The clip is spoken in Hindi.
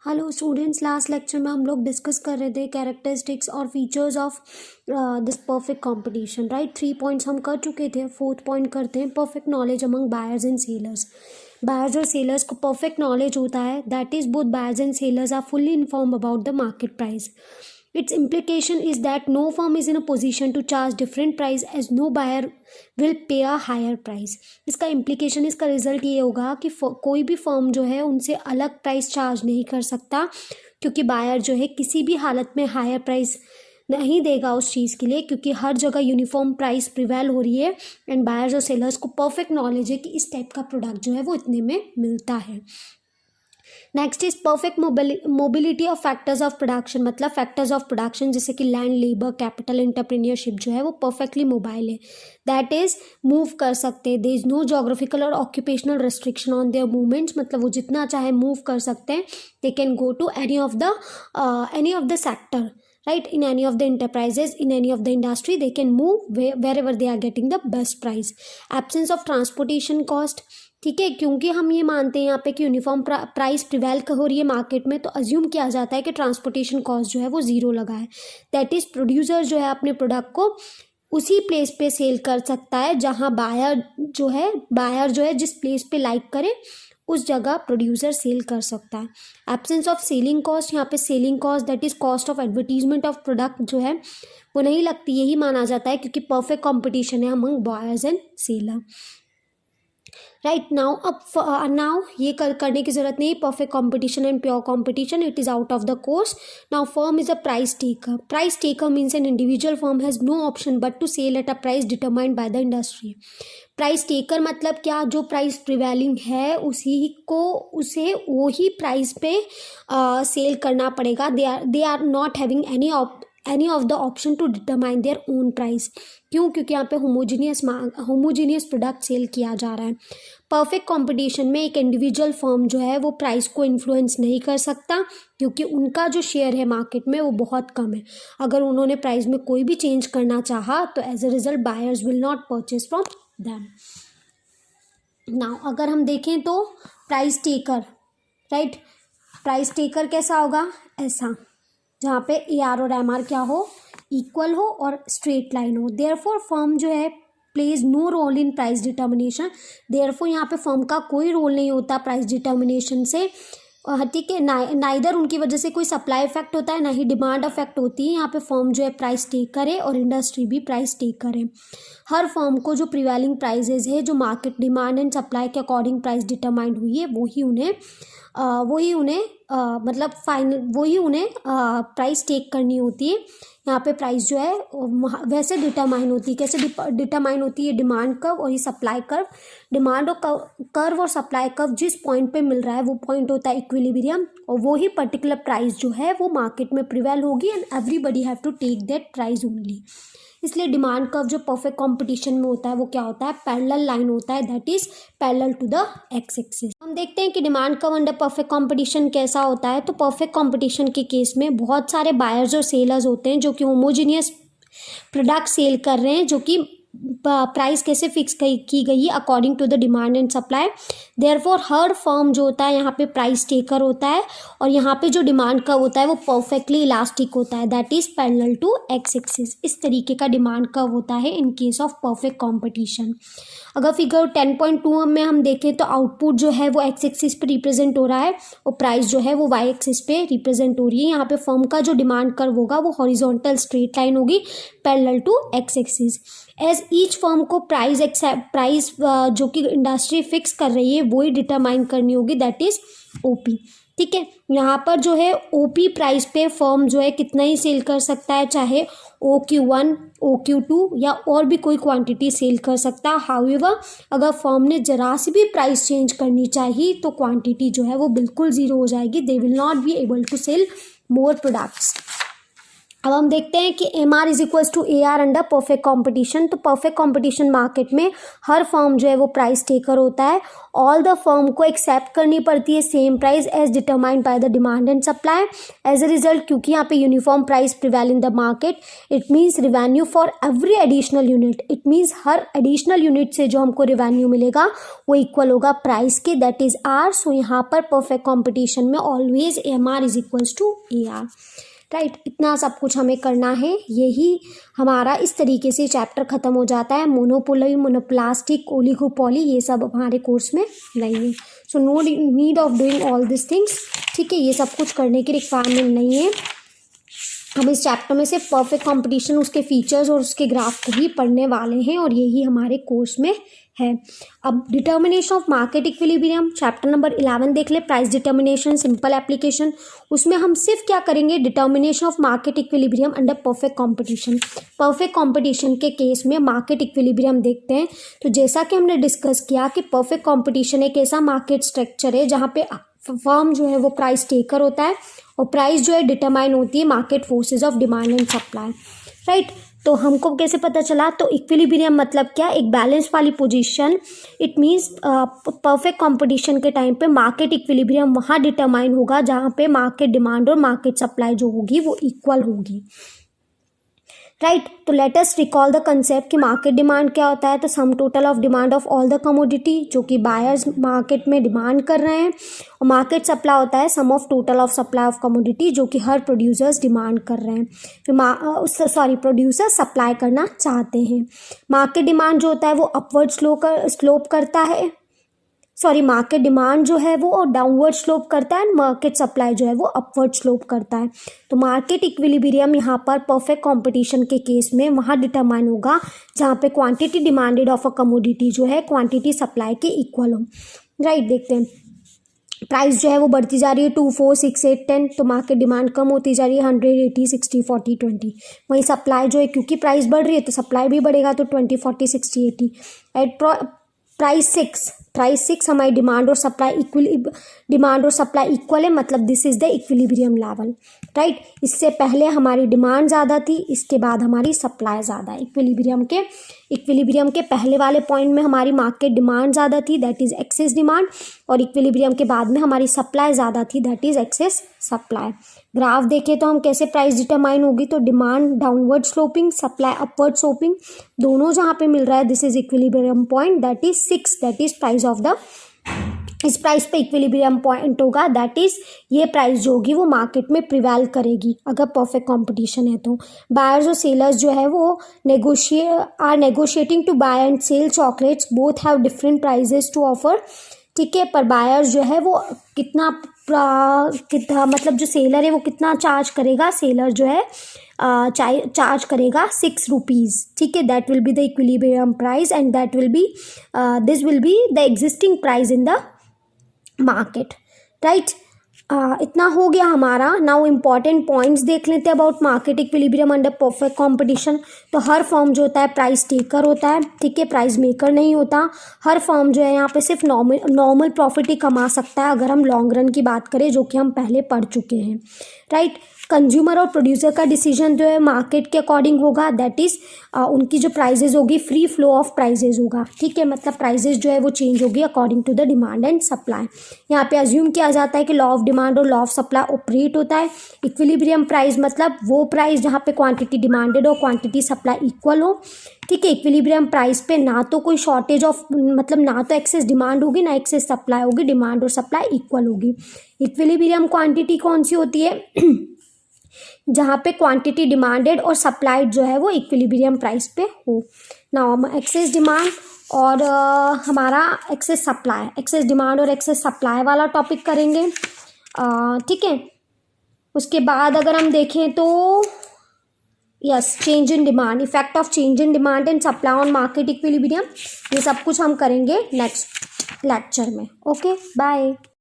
हेलो स्टूडेंट्स, लास्ट लेक्चर में हम लोग डिस्कस कर रहे थे कैरेक्टरिस्टिक्स और features of this perfect competition, right. 3 points हम कर चुके थे। 4th पॉइंट करते हैं, perfect knowledge among buyers and sellers. Buyers और सेलर्स को परफेक्ट नॉलेज होता है, that is both buyers and sellers are fully inform about the market price. Its implication is that no firm is in a position to charge different price as no buyer will pay a higher price. इसका implication, इसका रिजल्ट ये होगा कि कोई भी फर्म जो है उनसे अलग प्राइस चार्ज नहीं कर सकता, क्योंकि बायर जो है किसी भी हालत में हायर प्राइस नहीं देगा उस चीज़ के लिए, क्योंकि हर जगह यूनिफॉर्म प्राइस प्रिवेल हो रही है एंड बायर्स और सेलर्स को परफेक्ट नॉलेज है कि इस टाइप का प्रोडक्ट जो है वो इतने में मिलता है. Next is perfect mobility of factors of production. मतलब फैक्टर्स ऑफ प्रोडक्शन जैसे कि लैंड, लेबर, कैपिटल, एंटरप्रेन्योरशिप जो है वो परफेक्टली मोबाइल है, दैट इज मूव कर सकते हैं. देयर इज नो जोग्राफिकल और occupational restriction on their movements. मतलब वो जितना चाहे मूव कर सकते हैं. They can go to any of the sector, right? In any of the enterprises, in any of the industry, they can move wherever they are getting the best price. Absence of transportation cost. ठीक है, क्योंकि हम ये मानते हैं यहाँ पे कि यूनिफॉर्म प्राइस प्रिवेल हो रही है मार्केट में, तो अज्यूम किया जाता है कि ट्रांसपोर्टेशन कॉस्ट जो है वो ज़ीरो लगा है. दैट इज़ प्रोड्यूसर जो है अपने प्रोडक्ट को उसी प्लेस पे सेल कर सकता है जहाँ बायर जो है जिस प्लेस पे लाइक करे उस जगह प्रोड्यूसर सेल कर सकता है. Absence of selling cost. यहाँ पे selling cost that is cost of advertisement of product जो है वो नहीं लगती, यही माना जाता है क्योंकि परफेक्ट कंपटीशन है among buyers and seller. Right now now ये करने की जरूरत नहीं. Perfect competition and pure competition, it is out of the course. Now firm is a price taker. Price taker means an individual firm has no option but to sell at a price determined by the industry. Price taker मतलब क्या? जो प्राइस प्रिवेलिंग है उसे वही प्राइस पे सेल करना पड़ेगा. They are not having any of the option to determine their own price. क्यों? क्योंकि यहाँ पे होमोजीनियस प्रोडक्ट सेल किया जा रहा है. परफेक्ट कंपटीशन में एक इंडिविजुअल फर्म जो है वो प्राइस को इन्फ्लुएंस नहीं कर सकता, क्योंकि उनका जो शेयर है मार्केट में वो बहुत कम है. अगर उन्होंने प्राइस में कोई भी चेंज करना चाहा तो as a result buyers will not purchase from them. Now अगर हम देखें तो price taker, right, price taker कैसा होगा? ऐसा, जहाँ पे AR और MR क्या हो? इक्वल हो और स्ट्रेट लाइन हो. देयरफॉर फर्म जो है plays no role in price determination. Therefore यहाँ पे फर्म का कोई रोल नहीं होता प्राइस डिटर्मिनेशन से. ठीक है, नाइदर उनकी वजह से कोई सप्लाई इफेक्ट होता है, ना ही डिमांड इफेक्ट होती है. यहाँ पे फर्म जो है प्राइस टेकर है और इंडस्ट्री भी प्राइस टेकर है. हर फर्म को जो प्रिवेलिंग प्राइजेज है, जो मार्केट डिमांड एंड सप्लाई के अकॉर्डिंग प्राइस डिटरमाइंड हुई है, वही उन्हें प्राइस टेक करनी होती है. यहाँ पे प्राइस जो है वैसे डिटरमाइन होती है. कैसे डिटरमाइन होती है? डिमांड कर्व और ये सप्लाई कर्व. डिमांड और कर्व और सप्लाई कर्व जिस पॉइंट पे मिल रहा है वो पॉइंट होता है इक्विलिब्रियम, और वो ही पर्टिकुलर प्राइस जो है वो मार्केट में प्रिवेल होगी and everybody have to take that price only. इसलिए डिमांड कर्व जो परफेक्ट कंपटीशन में होता है वो क्या होता है? पैरेलल लाइन होता है, that is parallel to the x axis. हम देखते हैं कि demand curve under perfect competition कैसा होता है. तो परफेक्ट कंपटीशन के केस में बहुत सारे बायर्स और सेलर्स होते हैं जो कि होमोजीनियस प्रोडक्ट सेल कर रहे हैं, जो कि प्राइस कैसे फिक्स की गई है? According to the demand and supply. Therefore हर फर्म जो होता है यहाँ पे प्राइस टेकर होता है, और यहाँ पे जो डिमांड कर्व होता है वो परफेक्टली इलास्टिक होता है, that is parallel to x axis. इस तरीके का डिमांड कर्व होता है in case of perfect competition. अगर फिगर 10.2 में हम देखें तो आउटपुट जो है वो एक्स एक्सिस पे रिप्रेजेंट हो रहा है और प्राइस जो है वो वाई एक्सिस पे रिप्रेजेंट हो रही है. यहाँ पे फर्म का जो डिमांड कर्व होगा वो हॉरिजॉन्टल स्ट्रेट लाइन होगी parallel to x axis. As each firm को प्राइस जो कि इंडस्ट्री फिक्स कर रही है वो ही डिटरमाइन करनी होगी, दैट इज ओपी. ठीक है, यहाँ पर जो है ओपी प्राइस पे फर्म जो है कितना ही सेल कर सकता है, चाहे OQ1, OQ2 या और भी कोई क्वांटिटी सेल कर सकता है. हाउएवर अगर फर्म ने जरा सी भी प्राइस चेंज करनी चाहिए तो क्वांटिटी जो है वो बिल्कुल ज़ीरो हो जाएगी. They will not be able to sell more products. अब हम देखते हैं कि M R is equals to A R under perfect competition. तो परफेक्ट कॉम्पिटिशन मार्केट में हर फर्म जो है वो प्राइस टेकर होता है। ऑल द फर्म को एक्सेप्ट करनी पड़ती है same price as determined by the demand and supply. As a result, क्योंकि यहाँ पे uniform price prevail in the market, it means revenue for every additional unit, it means हर एडिशनल यूनिट से जो हमको रिवेन्यू मिलेगा वो इक्वल होगा प्राइस के, दैट इज आर। सो यहाँ पर परफेक्ट कॉम्पिटिशन में always M R is equals to A R, right. इतना सब कुछ हमें करना है, यही हमारा इस तरीके से चैप्टर ख़त्म हो जाता है। मोनोपोली, मोनोप्लास्टिक, ओलिगोपोली, ये सब हमारे कोर्स में नहीं है। So no need of doing all this things, ठीक है, ये सब कुछ करने की रिक्वायरमेंट नहीं है। हम इस चैप्टर में सिर्फ परफेक्ट कंपटीशन, उसके फीचर्स और उसके ग्राफ को ही पढ़ने वाले हैं और यही हमारे कोर्स में है। अब determination of market equilibrium, chapter number 11 देख ले, प्राइस डिटर्मिनेशन, सिंपल एप्लीकेशन। उसमें हम सिर्फ क्या करेंगे, determination of market equilibrium under perfect competition. Perfect competition के केस में मार्केट इक्विलिब्रियम देखते हैं। तो जैसा कि हमने डिस्कस किया कि परफेक्ट कंपटीशन एक ऐसा मार्केट स्ट्रक्चर है जहाँ पे फर्म जो है वो प्राइस टेकर होता है और प्राइस जो है डिटरमाइन होती है market forces of demand and supply, right. तो हमको कैसे पता चला, तो इक्विलिब्रियम मतलब क्या, एक बैलेंस वाली position. It means perfect competition के टाइम पे मार्केट इक्विलिब्रियम वहाँ डिटरमाइन होगा जहाँ पे मार्केट डिमांड और मार्केट सप्लाई जो होगी वो इक्वल होगी, राइट। तो let us recall the concept कि मार्केट डिमांड क्या होता है। तो sum total of demand of all the commodity, जो कि बायर्स मार्केट में डिमांड कर रहे हैं, और मार्केट सप्लाई होता है sum of total of supply of commodity, जो कि हर प्रोड्यूसर्स डिमांड कर रहे हैं, फिर प्रोड्यूसर सप्लाई करना चाहते हैं। मार्केट डिमांड जो होता है वो अपवर्ड स्लोप करता है, मार्केट डिमांड जो है वो डाउनवर्ड स्लोप करता है, मार्केट सप्लाई जो है वो अपवर्ड स्लोप करता है। तो मार्केट इक्विलिब्रियम यहाँ पर परफेक्ट कंपटीशन के केस में वहाँ डिटरमाइन होगा जहाँ पे quantity demanded of a commodity जो है क्वांटिटी सप्लाई के इक्वल हो, राइट। देखते हैं, प्राइस जो है वो बढ़ती जा रही है 2, 4, 6, 8, 10, तो मार्केट डिमांड कम होती जा रही है 100, 80, 60, 40, 20। वहीं सप्लाई जो है, क्योंकि प्राइस बढ़ रही है तो सप्लाई भी बढ़ेगा, तो 20, 40, 60, 80। एट प्राइस 6 हमारी डिमांड और सप्लाई इक्वल है, मतलब this is the equilibrium level, right. इससे पहले हमारी डिमांड ज़्यादा थी, इसके बाद हमारी सप्लाई ज़्यादा है। इक्विलिब्रियम के पहले वाले पॉइंट में हमारी मार्केट डिमांड ज़्यादा थी, दैट इज एक्सेस डिमांड, और इक्विलिब्रियम के बाद में हमारी सप्लाई ज़्यादा थी, that is excess supply. Graph देखें तो हम कैसे प्राइस डिटरमाइन होगी, तो demand downward sloping, supply upward sloping, दोनों जहाँ पे मिल रहा है this is equilibrium point, that is 6, that is price of the, इस प्राइस पे इक्विलिब्रियम पॉइंट होगा, दैट इज ये प्राइस जो होगी वो मार्केट में प्रिवेल करेगी अगर परफेक्ट कंपटीशन है। तो बायर्स और सेलर्स जो है वो negotiating to buy and sell chocolates, both have different prices to offer, ठीक है। पर बायर्स जो है वो कितना मतलब जो सेलर है वो कितना चार्ज करेगा, सेलर जो है चार्ज करेगा 6 रुपीज़, ठीक है। That will be the equilibrium price and that will be this will be the existing price in the market, right. इतना हो गया हमारा। नाउ इम्पॉर्टेंट पॉइंट्स देख लेते हैं about market equilibrium under perfect competition. तो हर फर्म जो होता है प्राइस टेकर होता है, ठीक है, प्राइस मेकर नहीं होता। हर फर्म जो है यहाँ पे सिर्फ नॉर्मल प्रॉफिट ही कमा सकता है अगर हम लॉन्ग रन की बात करें, जो कि हम पहले पढ़ चुके हैं, राइट। कंज्यूमर और प्रोड्यूसर का डिसीजन जो है मार्केट के अकॉर्डिंग होगा, दैट इज़ उनकी जो प्राइजेज होगी फ्री फ्लो ऑफ प्राइजेज होगा, ठीक है, मतलब प्राइजेज जो है वो चेंज होगी according to the demand and supply. यहाँ पे अज्यूम किया जाता है कि लॉ ऑफ डिमांड और लॉ ऑफ सप्लाई ऑपरेट होता है। इक्विलिब्रियम प्राइस मतलब वो प्राइस जहाँ पे क्वांटिटी डिमांडेड और क्वांटिटी सप्लाई इक्वल हो, ठीक है। इक्विलिब्रियम प्राइस पे ना तो कोई शॉर्टेज ऑफ, मतलब ना तो एक्सेस डिमांड होगी ना एक्सेस सप्लाई होगी, डिमांड और सप्लाई इक्वल होगी। इक्विलिब्रियम क्वांटिटी कौन सी होती है, जहाँ पे क्वांटिटी डिमांडेड और सप्लाइड जो है वो इक्विलिब्रियम प्राइस पे हो। ना हम एक्सेस डिमांड और हमारा एक्सेस सप्लाई, एक्सेस डिमांड और एक्सेस सप्लाई वाला टॉपिक करेंगे, ठीक है। उसके बाद अगर हम देखें तो yes, change in demand, effect of change in demand and supply on market equilibrium, ये सब कुछ हम करेंगे नेक्स्ट लेक्चर में। Okay, bye.